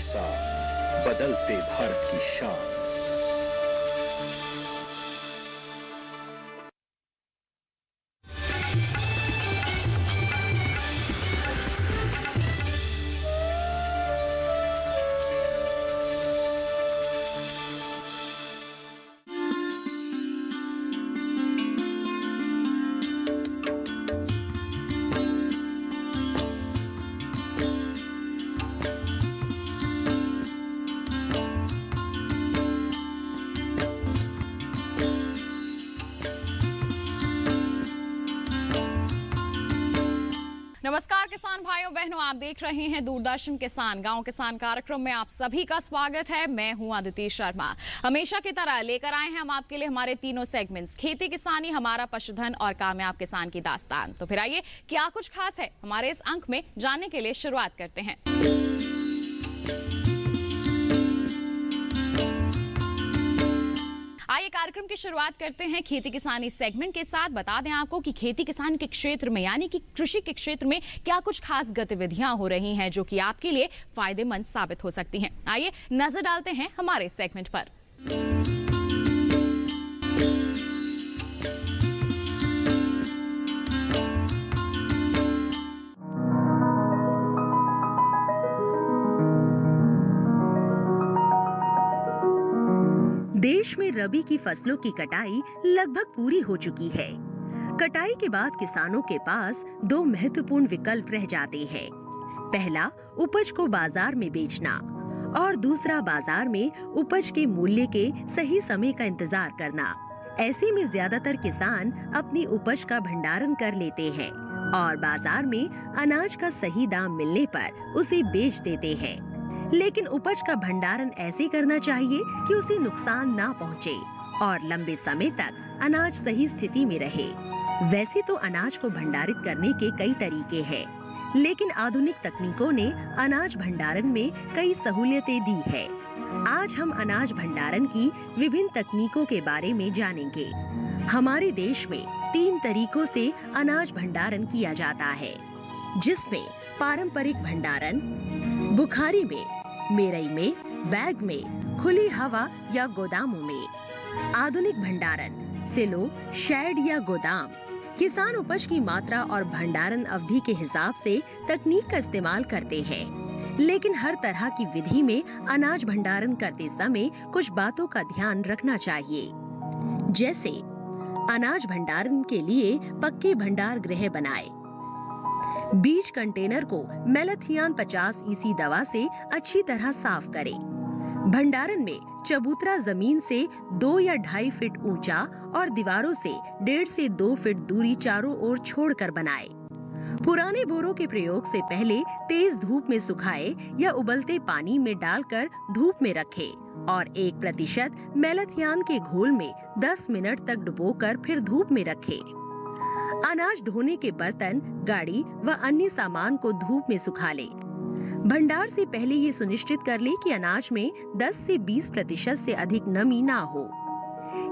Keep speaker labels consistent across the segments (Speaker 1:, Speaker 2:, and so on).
Speaker 1: साथ बदलते भारत की शान।
Speaker 2: नमस्कार किसान भाइयों बहनों, आप देख रहे हैं दूरदर्शन किसान गांव किसान कार्यक्रम में आप सभी का स्वागत है। मैं हूं अदिति शर्मा। हमेशा की तरह लेकर आए हैं हम आपके लिए हमारे तीनों सेगमेंट्स, खेती किसानी, हमारा पशुधन और कामयाब किसान की दास्तान। तो फिर आइए क्या कुछ खास है हमारे इस अंक में जानने के लिए शुरुआत करते हैं। आइए कार्यक्रम की शुरुआत करते हैं खेती किसानी सेगमेंट के साथ। बता दें आपको कि खेती किसानी के क्षेत्र में यानी कि कृषि के क्षेत्र में क्या कुछ खास गतिविधियां हो रही हैं जो कि आपके लिए फायदेमंद साबित हो सकती हैं। आइए नजर डालते हैं हमारे सेगमेंट पर।
Speaker 3: देश में रबी की फसलों की कटाई लगभग पूरी हो चुकी है। कटाई के बाद किसानों के पास दो महत्वपूर्ण विकल्प रह जाते हैं। पहला, उपज को बाजार में बेचना और दूसरा, बाजार में उपज के मूल्य के सही समय का इंतजार करना। ऐसे में ज्यादातर किसान अपनी उपज का भंडारण कर लेते हैं और बाजार में अनाज का सही दाम मिलने पर उसे बेच देते हैं। लेकिन उपज का भंडारण ऐसे करना चाहिए कि उसे नुकसान ना पहुंचे और लंबे समय तक अनाज सही स्थिति में रहे। वैसे तो अनाज को भंडारित करने के कई तरीके हैं, लेकिन आधुनिक तकनीकों ने अनाज भंडारण में कई सहूलियतें दी है। आज हम अनाज भंडारण की विभिन्न तकनीकों के बारे में जानेंगे। हमारे देश में 3 तरीकों से अनाज भंडारण किया जाता है, जिसमें पारंपरिक भंडारण, बुखारी में, मेरई में, बैग में, खुली हवा या गोदामों में, आधुनिक भंडारण, सिलो, शेड या गोदाम। किसान उपज की मात्रा और भंडारण अवधि के हिसाब से तकनीक का इस्तेमाल करते हैं, लेकिन हर तरह की विधि में अनाज भंडारण करते समय कुछ बातों का ध्यान रखना चाहिए। जैसे अनाज भंडारण के लिए पक्के भंडार गृह बनाएं। बीज कंटेनर को मेलाथियान 50 EC दवा से अच्छी तरह साफ करें। भंडारण में चबूतरा जमीन से 2 या 2.5 फीट ऊंचा और दीवारों से 1.5 से 2 फीट दूरी चारों ओर छोड़कर बनाएं। पुराने बोरों के प्रयोग से पहले तेज धूप में सुखाए या उबलते पानी में डालकर धूप में रखें और 1% मेलाथियान के घोल में 10 मिनट तक डुबोकर फिर धूप में रखें। अनाज ढोने के बर्तन, गाड़ी व अन्य सामान को धूप में सुखा लें। भंडार से पहले ये सुनिश्चित कर लें कि अनाज में 10 से 20% से अधिक नमी ना हो।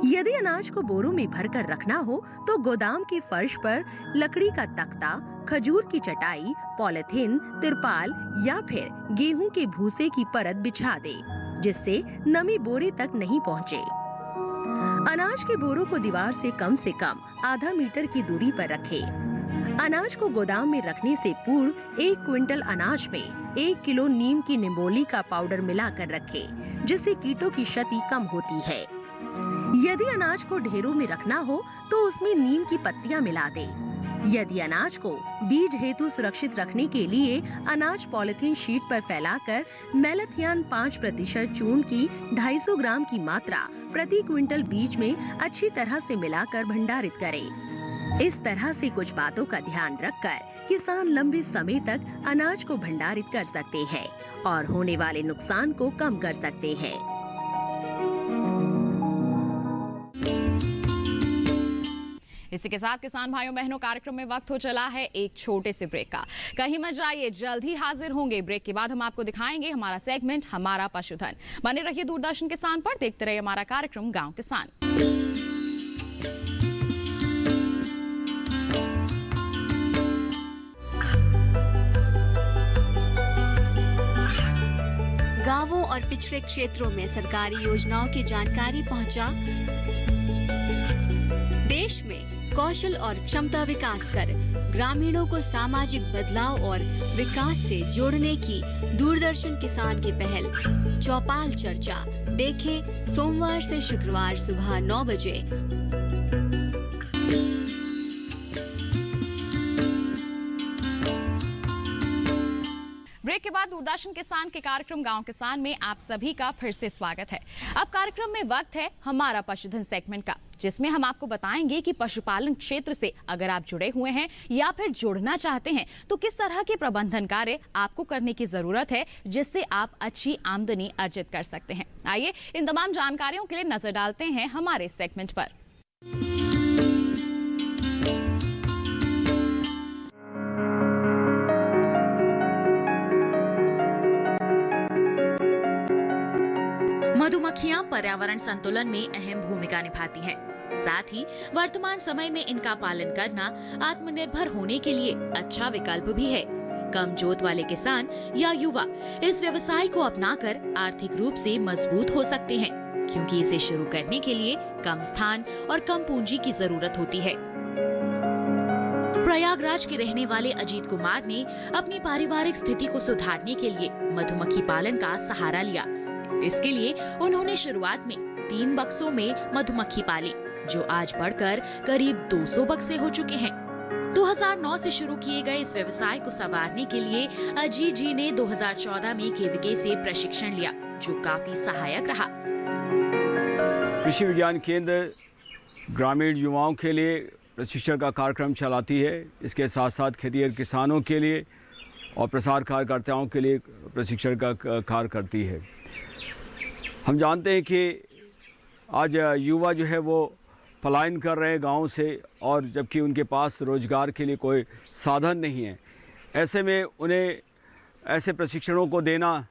Speaker 3: यदि अनाज को बोरों में भरकर रखना हो तो गोदाम के फर्श पर लकड़ी का तख्ता, खजूर की चटाई, पॉलिथीन, तिरपाल या फिर गेहूं के भूसे की परत बिछा दे, जिससे नमी बोरे तक नहीं पहुँचे। अनाज के बोरों को दीवार से कम आधा मीटर की दूरी पर रखें। अनाज को गोदाम में रखने से पूर्व 1 क्विंटल अनाज में 1 किलो नीम की निम्बोली का पाउडर मिलाकर रखें, जिससे कीटों की क्षति कम होती है। यदि अनाज को ढेरों में रखना हो तो उसमें नीम की पत्तियां मिला दें। यदि अनाज को बीज हेतु सुरक्षित रखने के लिए अनाज पॉलिथीन शीट पर फैलाकर मेलाथियान 5% चूर्ण की 250 ग्राम की मात्रा प्रति क्विंटल बीज में अच्छी तरह से मिलाकर भंडारित करें। इस तरह से कुछ बातों का ध्यान रखकर किसान लंबे समय तक अनाज को भंडारित कर सकते हैं और होने वाले नुकसान को कम कर सकते हैं।
Speaker 2: इसी के साथ किसान भाइयों बहनों कार्यक्रम में वक्त हो चला है एक छोटे से ब्रेक का। कहीं मत जाइए, जल्द ही हाजिर होंगे। ब्रेक के बाद हम आपको दिखाएंगे हमारा सेगमेंट हमारा पशुधन। बने रहिए दूरदर्शन किसान पर, देखते रहिए हमारा कार्यक्रम गांव किसान।
Speaker 4: गांवों और पिछड़े क्षेत्रों में सरकारी योजनाओं की जानकारी पहुंचा। देश में कौशल और क्षमता विकास कर ग्रामीणों को सामाजिक बदलाव और विकास से जोड़ने की दूरदर्शन किसान की पहल चौपाल चर्चा देखें सोमवार से शुक्रवार सुबह 9 बजे।
Speaker 2: ब्रेक के बाद दूरदर्शन किसान के कार्यक्रम गांव किसान में आप सभी का फिर से स्वागत है। अब कार्यक्रम में वक्त है हमारा पशुधन सेगमेंट का, जिसमें हम आपको बताएंगे कि पशुपालन क्षेत्र से अगर आप जुड़े हुए हैं या फिर जुड़ना चाहते हैं तो किस तरह के प्रबंधन कार्य आपको करने की जरूरत है जिससे आप अच्छी आमदनी अर्जित कर सकते हैं। आइए इन तमाम जानकारियों के लिए नजर डालते हैं हमारे सेगमेंट पर। मधुमक्खियां पर्यावरण संतुलन में अहम भूमिका निभाती हैं। साथ ही वर्तमान समय में इनका पालन करना आत्मनिर्भर होने के लिए अच्छा विकल्प भी है। कम जोत वाले किसान या युवा इस व्यवसाय को अपनाकर आर्थिक रूप से मजबूत हो सकते हैं, क्योंकि इसे शुरू करने के लिए कम स्थान और कम पूंजी की जरूरत होती है। प्रयागराज के रहने वाले अजीत कुमार ने अपनी पारिवारिक स्थिति को सुधारने के लिए मधुमक्खी पालन का सहारा लिया। इसके लिए उन्होंने शुरुआत में 3 बक्सों में मधुमक्खी पाली, जो आज बढ़कर करीब 200 बक्से हो चुके हैं। 2009 से शुरू किए गए इस व्यवसाय को संवारने के लिए अजीत जी ने 2014 में केवीके से प्रशिक्षण लिया, जो काफी सहायक रहा।
Speaker 5: कृषि विज्ञान केंद्र ग्रामीण युवाओं के लिए प्रशिक्षण का कार्यक्रम चलाती है। इसके साथ साथ खेती किसानों के लिए और प्रसार कार्यकर्ताओं के लिए प्रशिक्षण का कार्य करती है। हम जानते हैं कि आज युवा जो है वो पलायन कर रहे हैं गांव से, और जबकि उनके पास रोजगार के लिए कोई साधन नहीं है। ऐसे में उन्हें ऐसे प्रशिक्षणों को देना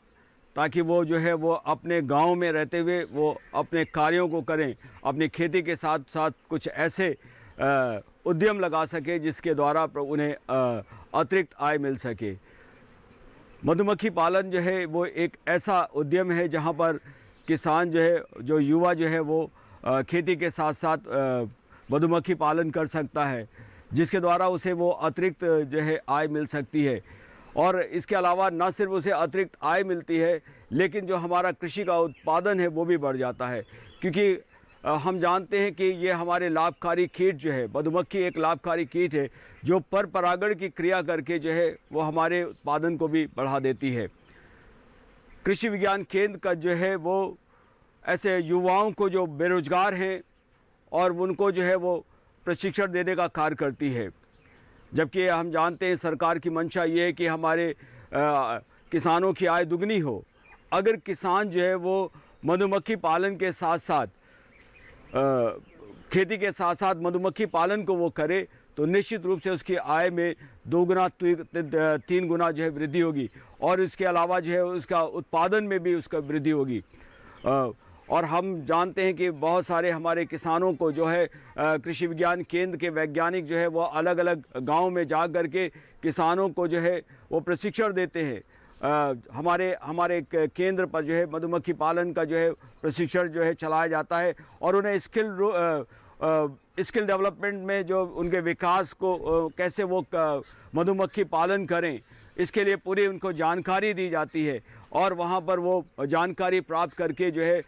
Speaker 5: ताकि वो जो है वो अपने गांव में रहते हुए वो अपने कार्यों को करें, अपनी खेती के साथ साथ कुछ ऐसे उद्यम लगा सके जिसके द्वारा उन्हें अतिरिक्त आय मिल सके। मधुमक्खी पालन जो है वो एक ऐसा उद्यम है जहां पर किसान जो है, जो युवा जो है वो खेती के साथ साथ मधुमक्खी पालन कर सकता है, जिसके द्वारा उसे वो अतिरिक्त जो है आय मिल सकती है। और इसके अलावा न सिर्फ उसे अतिरिक्त आय मिलती है, लेकिन जो हमारा कृषि का उत्पादन है वो भी बढ़ जाता है, क्योंकि हम जानते हैं कि ये हमारे लाभकारी कीट जो है, मधुमक्खी एक लाभकारी कीट है जो पर परागण की क्रिया करके जो है वो हमारे उत्पादन को भी बढ़ा देती है। कृषि विज्ञान केंद्र का जो है वो ऐसे युवाओं को जो बेरोजगार हैं और उनको जो है वो प्रशिक्षण देने का कार्य करती है। जबकि हम जानते हैं सरकार की मंशा ये है कि हमारे किसानों की आय दुगनी हो। अगर किसान जो है वो मधुमक्खी पालन के साथ साथ खेती के साथ साथ मधुमक्खी पालन को वो करे तो निश्चित रूप से उसकी आय में 2 गुना 3 गुना जो है वृद्धि होगी, और इसके अलावा जो है उसका उत्पादन में भी उसका वृद्धि होगी। और हम जानते हैं कि बहुत सारे हमारे किसानों को जो है कृषि विज्ञान केंद्र के वैज्ञानिक जो है वो अलग अलग गाँव में जा कर के किसानों को जो है वो प्रशिक्षण देते हैं। हमारे केंद्र पर जो है मधुमक्खी पालन का जो है प्रशिक्षण जो है चलाया जाता है, और उन्हें स्किल डेवलपमेंट में जो उनके विकास को कैसे वो मधुमक्खी पालन करें, इसके लिए पूरी उनको जानकारी दी जाती है, और वहाँ पर वो जानकारी प्राप्त करके जो है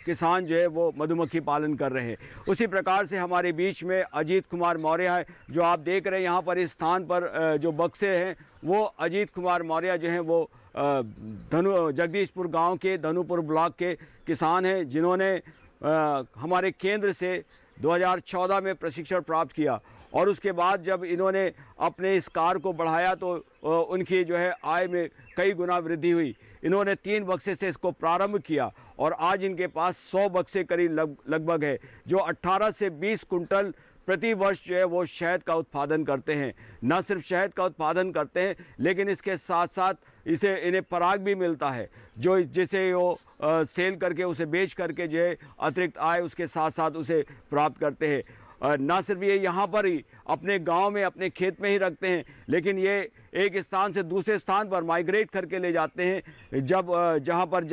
Speaker 5: किसान जो है वो मधुमक्खी पालन कर रहे हैं। उसी प्रकार से हमारे बीच में अजीत कुमार मौर्य है, जो आप देख रहे हैं यहाँ पर इस स्थान पर जो बक्से हैं वो अजीत कुमार मौर्य जो हैं वो जगदीशपुर गांव के धनुपुर ब्लॉक के किसान हैं, जिन्होंने हमारे केंद्र से 2014 में प्रशिक्षण प्राप्त किया, और उसके बाद जब इन्होंने अपने इस कार्य को बढ़ाया तो उनकी जो है आय में कई गुना वृद्धि हुई। इन्होंने 3 बक्से से इसको प्रारंभ किया, और आज इनके पास 100 बक्से करीब लगभग है, जो 18 से 20 कुंटल प्रति वर्ष जो है वो शहद का उत्पादन करते हैं। न सिर्फ शहद का उत्पादन करते हैं, लेकिन इसके साथ साथ इन्हें पराग भी मिलता है, जो जिसे वो सेल करके उसे बेच करके जो है अतिरिक्त आय उसके साथ साथ उसे प्राप्त करते हैं। ना सिर्फ ये यहाँ पर ही अपने गांव में अपने खेत में ही रखते हैं, लेकिन ये एक स्थान से दूसरे स्थान पर माइग्रेट करके ले जाते हैं। जब जहाँ पर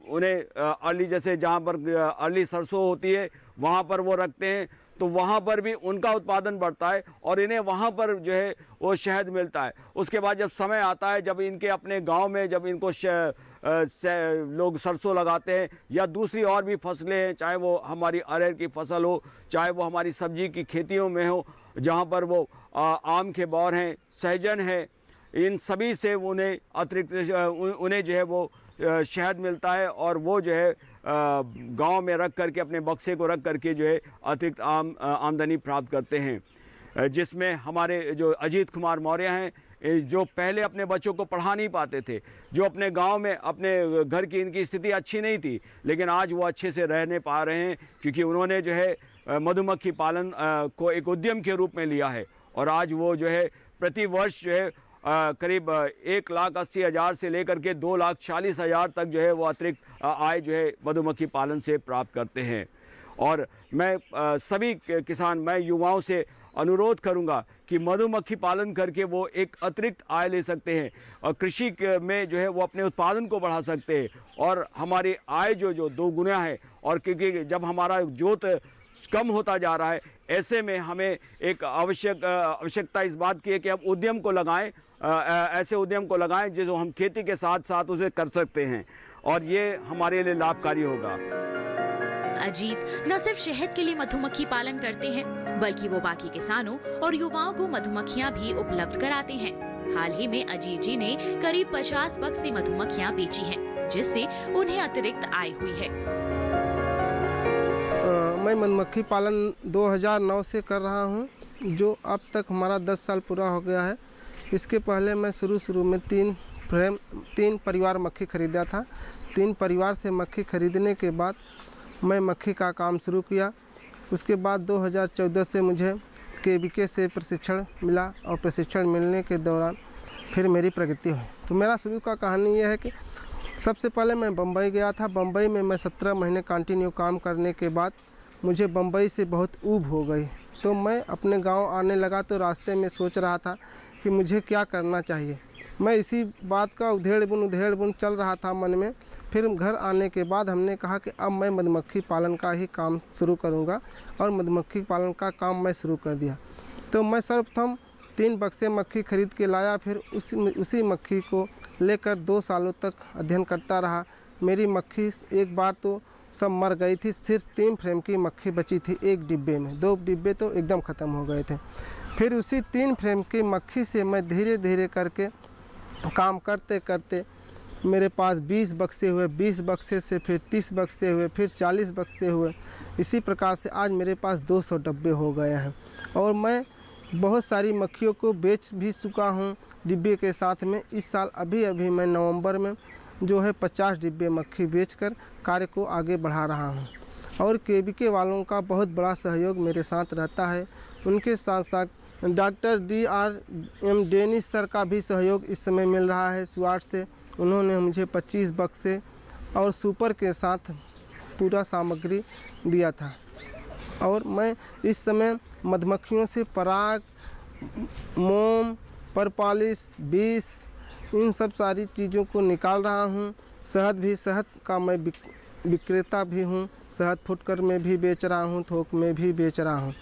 Speaker 5: उन्हें अर्ली, जैसे जहाँ पर अर्ली सरसों होती है वहाँ पर वो रखते हैं, तो वहाँ पर भी उनका उत्पादन बढ़ता है और इन्हें वहाँ पर जो है वो शहद मिलता है। उसके बाद जब समय आता है, जब इनके अपने गांव में जब इनको लोग सरसों लगाते हैं या दूसरी और भी फसलें हैं, चाहे वो हमारी अरहर की फसल हो, चाहे वो हमारी सब्जी की खेतियों में हो, जहाँ पर वो आम के बौर हैं, सहजन है, इन सभी से उन्हें अतिरिक्त उन्हें जो है वो शहद मिलता है और वो जो है गांव में रख करके, अपने बक्से को रख करके जो है अतिरिक्त आमदनी प्राप्त करते हैं। जिसमें हमारे जो अजीत कुमार मौर्य हैं, जो पहले अपने बच्चों को पढ़ा नहीं पाते थे, जो अपने गांव में अपने घर की इनकी स्थिति अच्छी नहीं थी, लेकिन आज वो अच्छे से रहने पा रहे हैं क्योंकि उन्होंने जो है मधुमक्खी पालन को एक उद्यम के रूप में लिया है। और आज वो जो है प्रति वर्ष जो है करीब 1,80,000 से लेकर के 2,40,000 तक जो है वो अतिरिक्त आय जो है मधुमक्खी पालन से प्राप्त करते हैं। और मैं सभी किसान, मैं युवाओं से अनुरोध करूंगा कि मधुमक्खी पालन करके वो एक अतिरिक्त आय ले सकते हैं और कृषि में जो है वो अपने उत्पादन को बढ़ा सकते हैं और हमारी आय जो दो गुना है। और क्योंकि जब हमारा जोत कम होता जा रहा है, ऐसे में हमें एक आवश्यकता इस बात की है कि हम उद्यम को लगाएं, ऐसे उद्यम को लगाएं जो हम खेती के साथ साथ उसे कर सकते हैं और ये हमारे लिए लाभकारी होगा।
Speaker 6: अजीत न सिर्फ शहद के लिए मधुमक्खी पालन करते हैं, बल्कि वो बाकी किसानों और युवाओं को मधुमक्खियां भी उपलब्ध कराते हैं। हाल ही में अजीत जी ने करीब 50 बक्से मधुमक्खियां बेची हैं, जिससे उन्हें अतिरिक्त आय हुई है।
Speaker 7: मैं मधुमक्खी पालन 2009 से कर रहा हूं, जो अब तक हमारा 10 साल पूरा हो गया है। इसके पहले मैं शुरू में 3 परिवार मक्खी खरीदा था। 3 परिवार से मक्खी खरीदने के बाद मैं मक्खी का काम शुरू किया। उसके बाद 2014 से मुझे KVK से प्रशिक्षण मिला और प्रशिक्षण मिलने के दौरान फिर मेरी प्रगति हुई। तो मेरा शुरू का कहानी यह है कि सबसे पहले मैं बम्बई गया था। बम्बई में मैं 17 महीने कंटिन्यू काम करने के बाद मुझे बम्बई से बहुत ऊब हो गई। तो मैं अपने गांव आने लगा तो रास्ते में सोच रहा था कि मुझे क्या करना चाहिए। मैं इसी बात का उधेड़ बुन चल रहा था मन में। फिर घर आने के बाद हमने कहा कि अब मैं मधुमक्खी पालन का ही काम शुरू करूंगा और मधुमक्खी पालन का काम मैं शुरू कर दिया। तो मैं सर्वप्रथम 3 बक्से मक्खी खरीद के लाया। फिर उसी मक्खी को लेकर 2 सालों तक अध्ययन करता रहा। मेरी मक्खी एक बार तो सब मर गई थी, सिर्फ 3 फ्रेम की मक्खी बची थी एक डिब्बे में। 2 डिब्बे तो एकदम ख़त्म हो गए थे। फिर उसी 3 फ्रेम की मक्खी से मैं धीरे धीरे करके काम करते करते मेरे पास 20 बक्से हुए, 20 बक्से से फिर 30 बक्से हुए, फिर 40 बक्से हुए। इसी प्रकार से आज मेरे पास 200 डब्बे हो गए हैं और मैं बहुत सारी मक्खियों को बेच भी चुका हूँ डिब्बे के साथ में। इस साल अभी मैं नवंबर में जो है 50 डिब्बे मक्खी बेचकर कार्य को आगे बढ़ा रहा हूँ। और KVK वालों का बहुत बड़ा सहयोग मेरे साथ रहता है। उनके साथ साथ डॉक्टर DRM डेनिस सर का भी सहयोग इस समय मिल रहा है स्वाट से। उन्होंने मुझे 25 बक्से और सुपर के साथ पूरा सामग्री दिया था और मैं इस समय मधुमक्खियों से पराग, मोम, परपालिश, विष, इन सब सारी चीज़ों को निकाल रहा हूँ। शहद का मैं विक्रेता भी हूँ। शहद फुटकर में भी बेच रहा हूँ, थोक में भी बेच रहा हूँ।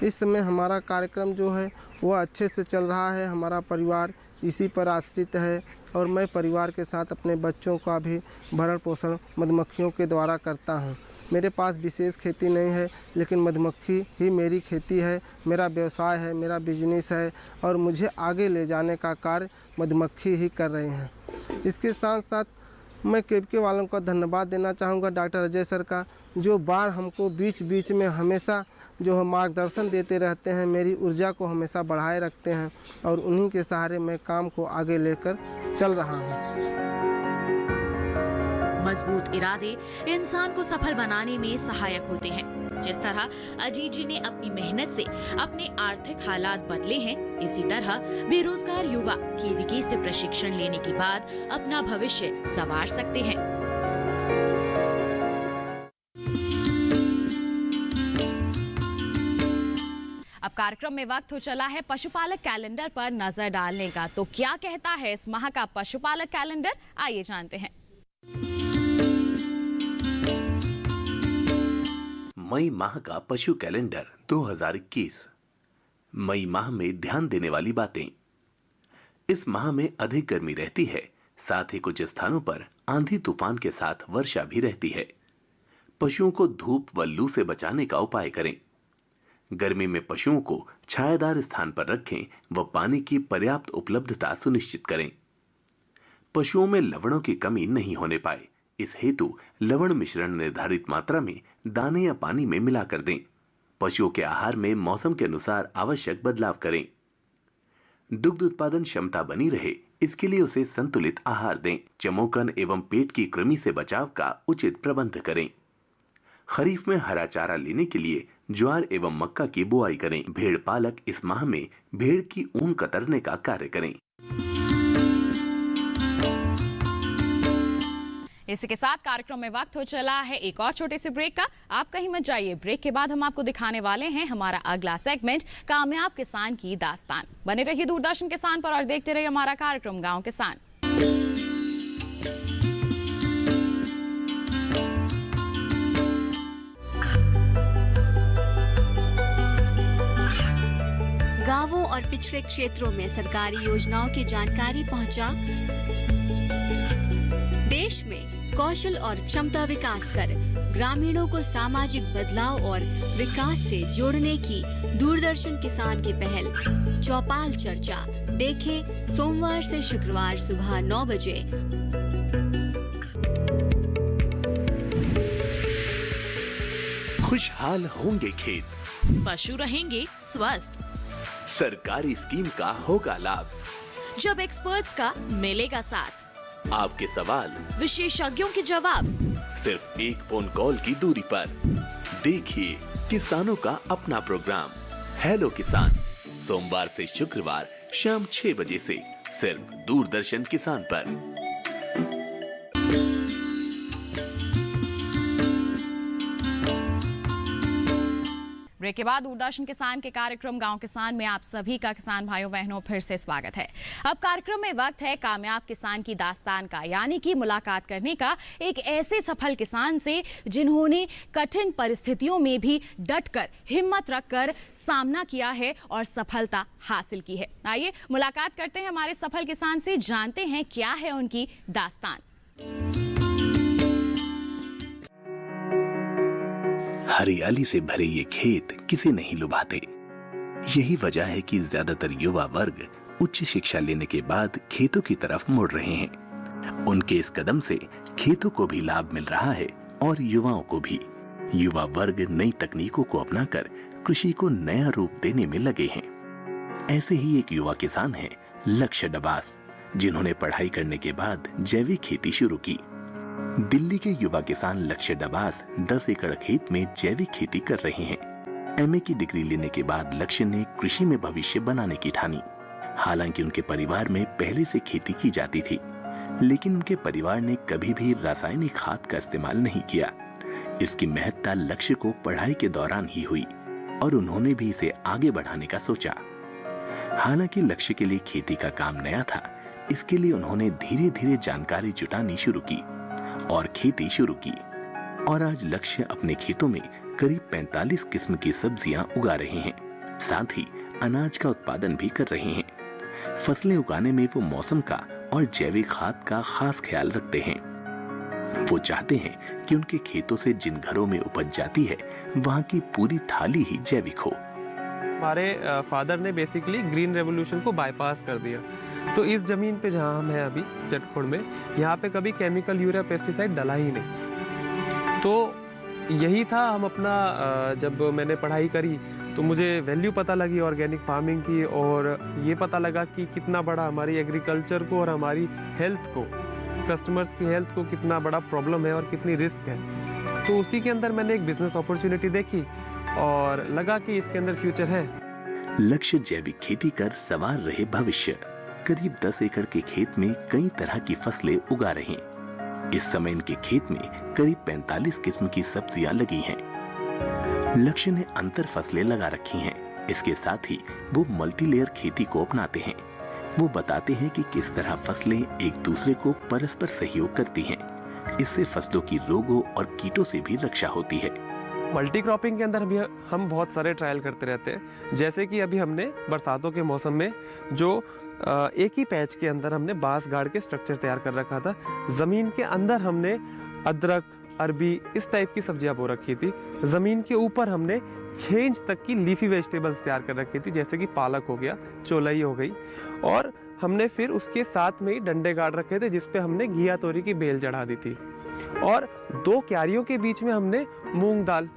Speaker 7: इस समय हमारा कार्यक्रम जो है वह अच्छे से चल रहा है। हमारा परिवार इसी पर आश्रित है और मैं परिवार के साथ अपने बच्चों का भी भरण पोषण मधुमक्खियों के द्वारा करता हूँ। मेरे पास विशेष खेती नहीं है, लेकिन मधुमक्खी ही मेरी खेती है, मेरा व्यवसाय है, मेरा बिजनेस है और मुझे आगे ले जाने का कार्य मधुमक्खी ही कर रहे हैं। इसके साथ साथ मैं KVK वालों का धन्यवाद देना चाहूँगा, डॉक्टर अजय सर का, जो बार हमको बीच में हमेशा जो है मार्गदर्शन देते रहते हैं, मेरी ऊर्जा को हमेशा बढ़ाए रखते हैं और उन्हीं के सहारे मैं काम को आगे लेकर चल रहा हूँ।
Speaker 6: मजबूत इरादे इंसान को सफल बनाने में सहायक होते हैं। जिस तरह अजीत जी ने अपनी मेहनत से अपने आर्थिक हालात बदले हैं, इसी तरह बेरोजगार युवा KVK से प्रशिक्षण लेने के बाद अपना भविष्य संवार सकते हैं।
Speaker 2: अब कार्यक्रम में वक्त हो चला है पशुपालक कैलेंडर पर नजर डालने का। तो क्या कहता है इस माह का पशुपालक कैलेंडर, आइए जानते हैं।
Speaker 8: मई माह का पशु कैलेंडर 2021। मई माह में ध्यान देने वाली बातें। इस माह में अधिक गर्मी रहती है, साथ ही कुछ स्थानों पर आंधी तूफान के साथ वर्षा भी रहती है। पशुओं को धूप व लू से बचाने का उपाय करें। गर्मी में पशुओं को छायादार स्थान पर रखें व पानी की पर्याप्त उपलब्धता सुनिश्चित करें। पशुओं में लवणों की कमी नहीं होने पाए, इस हेतु लवण मिश्रण निर्धारित मात्रा में दाने या पानी में मिलाकर दें। पशुओं के आहार में मौसम के अनुसार आवश्यक बदलाव करें। दुग्ध उत्पादन क्षमता बनी रहे, इसके लिए उसे संतुलित आहार दें। चमोकन एवं पेट की कृमि से बचाव का उचित प्रबंध करें। खरीफ में हरा चारा लेने के लिए ज्वार एवं मक्का की बुआई करें। भेड़ पालक इस माह में भेड़ की ऊन कतरने का कार्य करें।
Speaker 2: इसी के साथ कार्यक्रम में वक्त हो चला है एक और छोटे से ब्रेक का। आप कहीं मत जाइए, ब्रेक के बाद हम आपको दिखाने वाले हैं हमारा अगला सेगमेंट, कामयाब किसान की दास्तान। बने रहिए दूरदर्शन किसान पर और देखते रहिए हमारा कार्यक्रम गांव किसान।
Speaker 4: गांवों और पिछड़े क्षेत्रों में सरकारी योजनाओं की जानकारी पहुंचा। देश में कौशल और क्षमता विकास कर ग्रामीणों को सामाजिक बदलाव और विकास से जोड़ने की दूरदर्शन किसान की पहल चौपाल चर्चा देखें सोमवार से शुक्रवार सुबह 9 बजे।
Speaker 8: खुशहाल होंगे खेत,
Speaker 6: पशु रहेंगे स्वस्थ,
Speaker 8: सरकारी स्कीम का होगा लाभ।
Speaker 6: जब एक्सपर्ट्स का मिलेगा साथ,
Speaker 8: आपके सवाल
Speaker 6: विशेषज्ञों के जवाब,
Speaker 8: सिर्फ एक फोन कॉल की दूरी पर। देखिए किसानों का अपना प्रोग्राम हेलो किसान, सोमवार से शुक्रवार शाम 6 बजे से सिर्फ दूरदर्शन किसान पर।
Speaker 2: ब्रेक के बाद दूरदर्शन किसान के कार्यक्रम गांव किसान में आप सभी का किसान भाइयों बहनों फिर से स्वागत है। अब कार्यक्रम में वक्त है कामयाब किसान की दास्तान का, यानी कि मुलाकात करने का एक ऐसे सफल किसान से जिन्होंने कठिन परिस्थितियों में भी डटकर हिम्मत रखकर सामना किया है और सफलता हासिल की है। आइए मुलाकात करते हैं हमारे सफल किसान से, जानते हैं क्या है उनकी दास्तान।
Speaker 8: हरियाली से भरे ये खेत किसे नहीं लुभाते। यही वजह है कि ज्यादातर युवा वर्ग उच्च शिक्षा लेने के बाद खेतों की तरफ मुड़ रहे हैं। उनके इस कदम से खेतों को भी लाभ मिल रहा है और युवाओं को भी। युवा वर्ग नई तकनीकों को अपनाकर कृषि को नया रूप देने में लगे हैं। ऐसे ही एक युवा किसान हैं लक्ष्य डबास, जिन्होंने पढ़ाई करने के बाद जैविक खेती शुरू की। दिल्ली के युवा किसान लक्ष्य डबास 10 एकड़ खेत में जैविक खेती कर रहे हैं। एमए की डिग्री लेने के बाद लक्ष्य ने कृषि में भविष्य बनाने की ठानी। हालांकि उनके परिवार में पहले से खेती की जाती थी, लेकिन उनके परिवार ने कभी भी रासायनिक खाद का इस्तेमाल नहीं किया। इसकी महत्ता लक्ष्य को पढ़ाई के दौरान ही हुई और उन्होंने भी इसे आगे बढ़ाने का सोचा। हालांकि लक्ष्य के लिए खेती का काम नया था, इसके लिए उन्होंने धीरे धीरे जानकारी जुटानी शुरू की और खेती शुरू की। और आज लक्ष्य अपने खेतों में करीब 45 किस्म की सब्जियां उगा रहे हैं, साथ ही अनाज का उत्पादन भी कर रहे हैं। फसलें उगाने में वो मौसम का और जैविक खाद का खास ख्याल रखते हैं। वो चाहते हैं कि उनके खेतों से जिन घरों में उपज जाती है वहाँ की पूरी थाली ही जैविक हो।
Speaker 7: हमारे फादर ने बेसिकली ग्रीन रेवोल्यूशन को बाईपास कर दिया। तो इस जमीन पे जहाँ हम हैं अभी जटखोड़ में, यहाँ पे कभी केमिकल यूरिया पेस्टिसाइड डला ही नहीं। तो यही था, हम अपना जब मैंने पढ़ाई करी तो मुझे वैल्यू पता लगी ऑर्गेनिक फार्मिंग की, और ये पता लगा कि कितना बड़ा हमारी एग्रीकल्चर को और हमारी हेल्थ को, कस्टमर्स की हेल्थ को कितना बड़ा प्रॉब्लम है और कितनी रिस्क है। तो उसी के अंदर मैंने एक बिजनेस अपॉर्चुनिटी देखी और लगा कि इसके अंदर फ्यूचर है।
Speaker 8: लक्ष्य जैविक खेती कर संवार रहे भविष्य। करीब 10 एकड़ के खेत में कई तरह की फसलें उगा रहे हैं। इस समय इनके खेत में करीब 45 किस्म की सब्जियां लगी हैं। लक्ष्य ने अंतर फसलें लगा रखी हैं, इसके साथ ही वो मल्टीलेयर खेती को अपनाते हैं। वो बताते हैं कि किस तरह फसलें एक दूसरे को परस्पर सहयोग करती हैं। इससे फसलों की रोगों और कीटों से भी रक्षा होती है।
Speaker 9: मल्टी क्रॉपिंग के अंदर भी हम बहुत सारे ट्रायल करते रहते हैं। जैसे कि अभी हमने बरसातों के मौसम में जो एक ही पैच के अंदर हमने बांस गाड़ के स्ट्रक्चर तैयार कर रखा था। ज़मीन के अंदर हमने अदरक, अरबी इस टाइप की सब्जियां बो रखी थी। ज़मीन के ऊपर हमने 6 इंच तक की लीफी वेजिटेबल्स तैयार कर रखी थी, जैसे कि पालक हो गया, चौलाई हो गई। और हमने फिर उसके साथ में ही डंडे गाड़ रखे थे जिस पे हमने घिया तोरी की बेल चढ़ा दी थी। और 2 क्यारियों के बीच में हमने मूंग दाल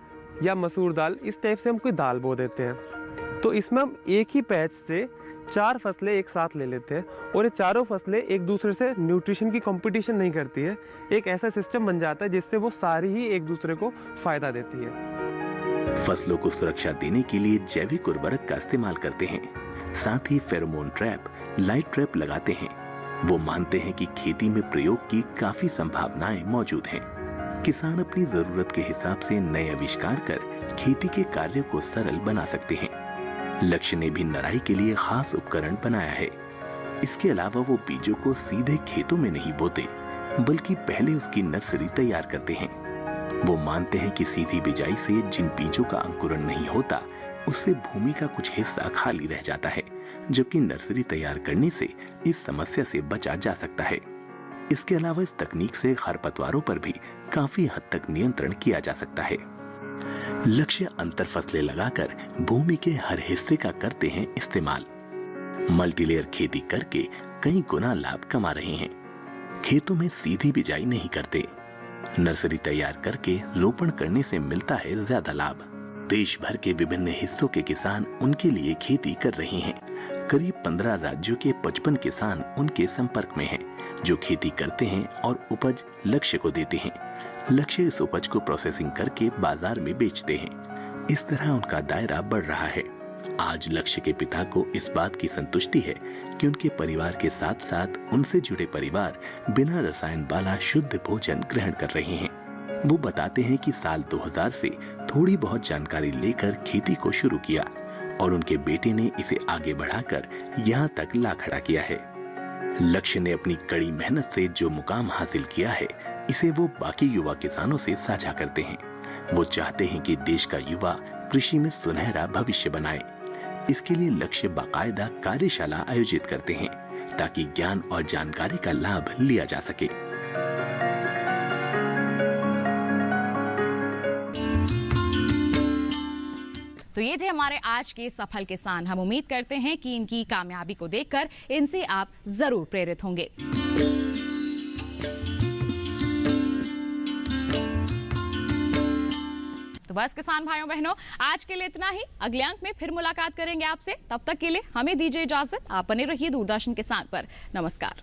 Speaker 9: या मसूर दाल इस टाइप से हम कोई दाल बो देते हैं। तो इसमें हम एक ही पैच से 4 फसलें एक साथ ले लेते हैं और ये चारों फसलें एक दूसरे से न्यूट्रिशन की कंपटीशन नहीं करती है। एक ऐसा सिस्टम बन जाता है जिससे वो सारी ही एक दूसरे को फायदा देती है।
Speaker 8: फसलों को सुरक्षा देने के लिए जैविक उर्वरक का इस्तेमाल करते हैं। साथ ही फेरोमोन ट्रैप, लाइट ट्रैप लगाते हैं। वो मानते हैं कि खेती में प्रयोग की काफी संभावनाएं मौजूद हैं। किसान अपनी जरूरत के हिसाब से नए आविष्कार कर खेती के कार्य को सरल बना सकते हैं। लक्ष्य ने भी नराई के लिए खास उपकरण बनाया है। इसके अलावा वो बीजों को सीधे खेतों में नहीं बोते, बल्कि पहले उसकी नर्सरी तैयार करते हैं। वो मानते हैं कि सीधी बिजाई से जिन बीजों का अंकुरण नहीं होता, उससे भूमि का कुछ हिस्सा खाली रह जाता है, जबकि नर्सरी तैयार करने से इस समस्या से बचा जा सकता है। इसके अलावा इस तकनीक से खरपतवारों पर भी काफी हद तक नियंत्रण किया जा सकता है। लक्ष्य अंतर फसलें लगाकर भूमि के हर हिस्से का करते हैं इस्तेमाल। मल्टीलेयर खेती करके कई गुना लाभ कमा रहे हैं। खेतों में सीधी बिजाई नहीं करते, नर्सरी तैयार करके रोपण करने से मिलता है ज्यादा लाभ। देश भर के विभिन्न हिस्सों के किसान उनके लिए खेती कर रहे हैं। करीब 15 राज्यों के 55 किसान उनके संपर्क में हैं, जो खेती करते हैं और उपज लक्ष्य को देते हैं। लक्ष्य इस उपज को प्रोसेसिंग करके बाजार में बेचते हैं। इस तरह उनका दायरा बढ़ रहा है। आज लक्ष्य के पिता को इस बात की संतुष्टि है कि उनके परिवार के साथ साथ उनसे जुड़े परिवार बिना रसायन वाला शुद्ध भोजन ग्रहण कर रहे हैं। वो बताते हैं कि साल 2000 से थोड़ी बहुत जानकारी लेकर खेती को शुरू किया और उनके बेटे ने इसे आगे बढ़ाकर यहाँ तक ला खड़ा किया है। लक्ष्य ने अपनी कड़ी मेहनत से जो मुकाम हासिल किया है, इसे वो बाकी युवा किसानों से साझा करते हैं। वो चाहते हैं कि देश का युवा कृषि में सुनहरा भविष्य बनाए। इसके लिए लक्ष्य बाकायदा कार्यशाला आयोजित करते हैं ताकि ज्ञान और जानकारी का लाभ लिया जा सके।
Speaker 2: तो ये थे हमारे आज के सफल किसान। हम उम्मीद करते हैं कि इनकी कामयाबी को देखकर इनसे आप जरूर प्रेरित होंगे। तो बस किसान भाइयों बहनों, आज के लिए इतना ही। अगले अंक में फिर मुलाकात करेंगे आपसे। तब तक के लिए हमें दीजिए इजाजत। आप बने रहिए दूरदर्शन किसान पर। नमस्कार।